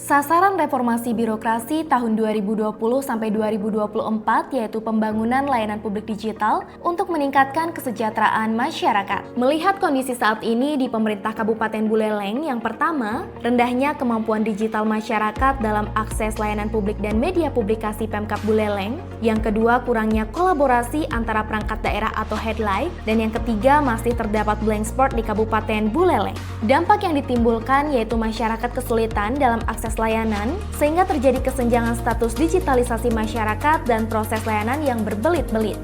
Sasaran reformasi birokrasi tahun 2020 sampai 2024 yaitu pembangunan layanan publik digital untuk meningkatkan kesejahteraan masyarakat. Melihat kondisi saat ini di pemerintah Kabupaten Buleleng, yang pertama, rendahnya kemampuan digital masyarakat dalam akses layanan publik dan media publikasi Pemkab Buleleng. Yang kedua, kurangnya kolaborasi antara perangkat daerah atau headlight. Dan yang ketiga, masih terdapat blank spot di Kabupaten Buleleng. Dampak yang ditimbulkan yaitu masyarakat kesulitan dalam akses layanan, sehingga terjadi kesenjangan status digitalisasi masyarakat dan proses layanan yang berbelit-belit.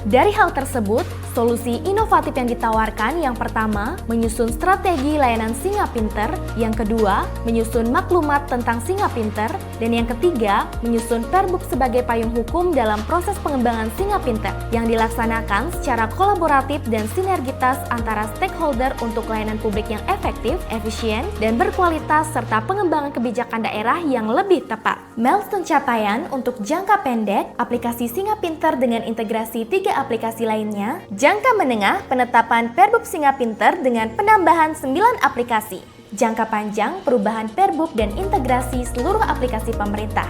Dari hal tersebut, solusi inovatif yang ditawarkan yang pertama, menyusun strategi layanan Singa Pinter, yang kedua, menyusun maklumat tentang Singa Pinter, dan yang ketiga, menyusun perbuk sebagai payung hukum dalam proses pengembangan Singa Pinter yang dilaksanakan secara kolaboratif dan sinergitas antara stakeholder untuk layanan publik yang efektif, efisien, dan berkualitas serta pengembangan kebijakan daerah yang lebih tepat. Milestone capaian untuk jangka pendek, aplikasi Singa Pinter dengan integrasi 3 aplikasi lainnya. Jangka menengah, penetapan Perbuk Singa Pinter dengan penambahan 9 aplikasi. Jangka panjang, perubahan Perbuk dan integrasi seluruh aplikasi pemerintah.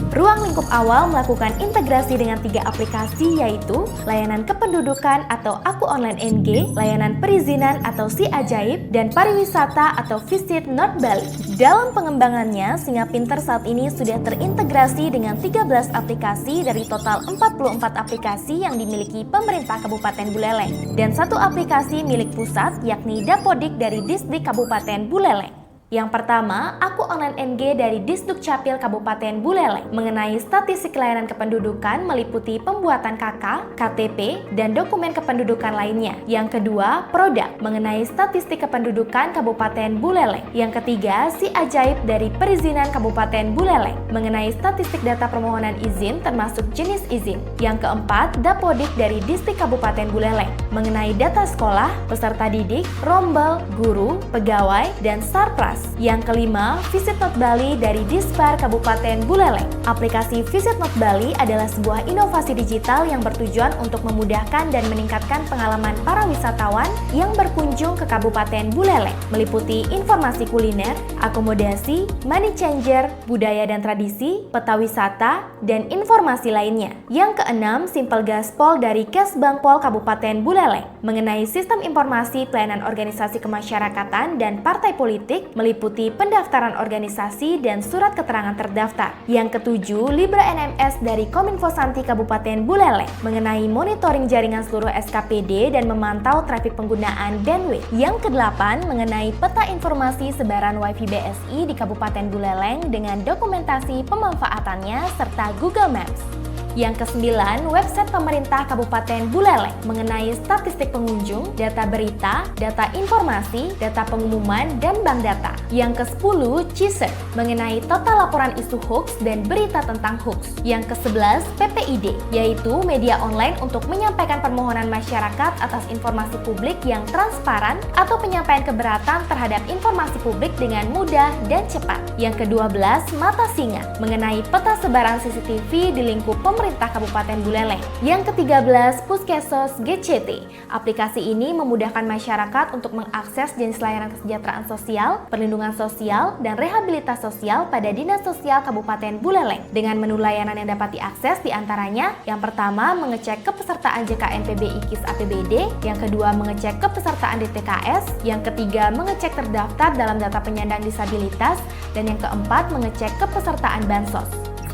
Ruang lingkup awal melakukan integrasi dengan 3 aplikasi yaitu layanan kependudukan atau Aku Online NG, layanan perizinan atau Si Ajaib, dan pariwisata atau Visit North Bali. Dalam pengembangannya, Singa Pinter saat ini sudah terintegrasi dengan 13 aplikasi dari total 44 aplikasi yang dimiliki pemerintah Kabupaten Buleleng dan 1 aplikasi milik pusat yakni Dapodik dari Disdik Kabupaten Buleleng. Yang pertama, Aku Online NG dari Disduk Capil Kabupaten Buleleng mengenai statistik layanan kependudukan meliputi pembuatan KK, KTP, dan dokumen kependudukan lainnya. Yang kedua, Produk mengenai statistik kependudukan Kabupaten Buleleng. Yang ketiga, Si Ajaib dari Perizinan Kabupaten Buleleng mengenai statistik data permohonan izin termasuk jenis izin. Yang keempat, Dapodik dari Disdik Kabupaten Buleleng mengenai data sekolah, peserta didik, rombel, guru, pegawai, dan sarpras. Yang kelima, Visit North Bali dari Dispar Kabupaten Buleleng. Aplikasi Visit North Bali adalah sebuah inovasi digital yang bertujuan untuk memudahkan dan meningkatkan pengalaman para wisatawan yang berkunjung ke Kabupaten Buleleng, meliputi informasi kuliner, akomodasi, money changer, budaya dan tradisi, peta wisata, dan informasi lainnya. Yang keenam, Simple Gaspol dari Kesbang Pol Kabupaten Buleleng mengenai sistem informasi pelayanan organisasi kemasyarakatan dan partai politik, meliputi pendaftaran organisasi dan surat keterangan terdaftar. Yang ketujuh, Libra NMS dari Kominfo Santi Kabupaten Buleleng mengenai monitoring jaringan seluruh SKPD dan memantau trafik penggunaan bandwidth. Yang kedelapan, mengenai peta informasi sebaran WiFi BSI di Kabupaten Buleleng dengan dokumentasi pemanfaatannya serta Google Maps. Yang kesembilan, website pemerintah Kabupaten Buleleng mengenai statistik pengunjung, data berita, data informasi, data pengumuman, dan bank data. Yang ke-10, CISER mengenai total laporan isu hoax dan berita tentang hoax. Yang ke-11, PPID, yaitu media online untuk menyampaikan permohonan masyarakat atas informasi publik yang transparan atau penyampaian keberatan terhadap informasi publik dengan mudah dan cepat. Yang ke-12, Mata Singa mengenai peta sebaran CCTV di lingkup pemerintah Kabupaten Buleleng. Yang ke-13, Puskesos GCT. Aplikasi ini memudahkan masyarakat untuk mengakses jenis layanan kesejahteraan sosial, perlindungan sosial, dan rehabilitas sosial pada Dinas Sosial Kabupaten Buleleng dengan menu layanan yang dapat diakses diantaranya yang pertama, mengecek kepesertaan JKN PBI KIS APBD, yang kedua, mengecek kepesertaan DTKS, yang ketiga, mengecek terdaftar dalam data penyandang disabilitas, dan yang keempat, mengecek kepesertaan Bansos.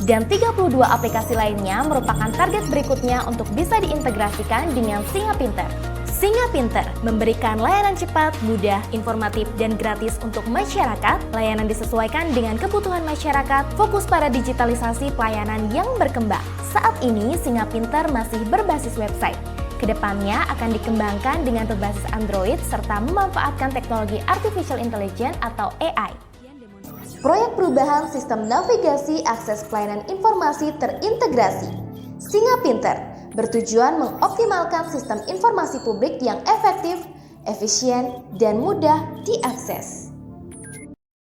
Dan 32 aplikasi lainnya merupakan target berikutnya untuk bisa diintegrasikan dengan Singa Pinter. Singa Pinter memberikan layanan cepat, mudah, informatif, dan gratis untuk masyarakat. Layanan disesuaikan dengan kebutuhan masyarakat, fokus pada digitalisasi pelayanan yang berkembang. Saat ini, Singa Pinter masih berbasis website. Kedepannya akan dikembangkan dengan berbasis Android serta memanfaatkan teknologi Artificial Intelligence atau AI. Proyek perubahan sistem navigasi akses pelayanan informasi terintegrasi. Singa Pinter bertujuan mengoptimalkan sistem informasi publik yang efektif, efisien, dan mudah diakses.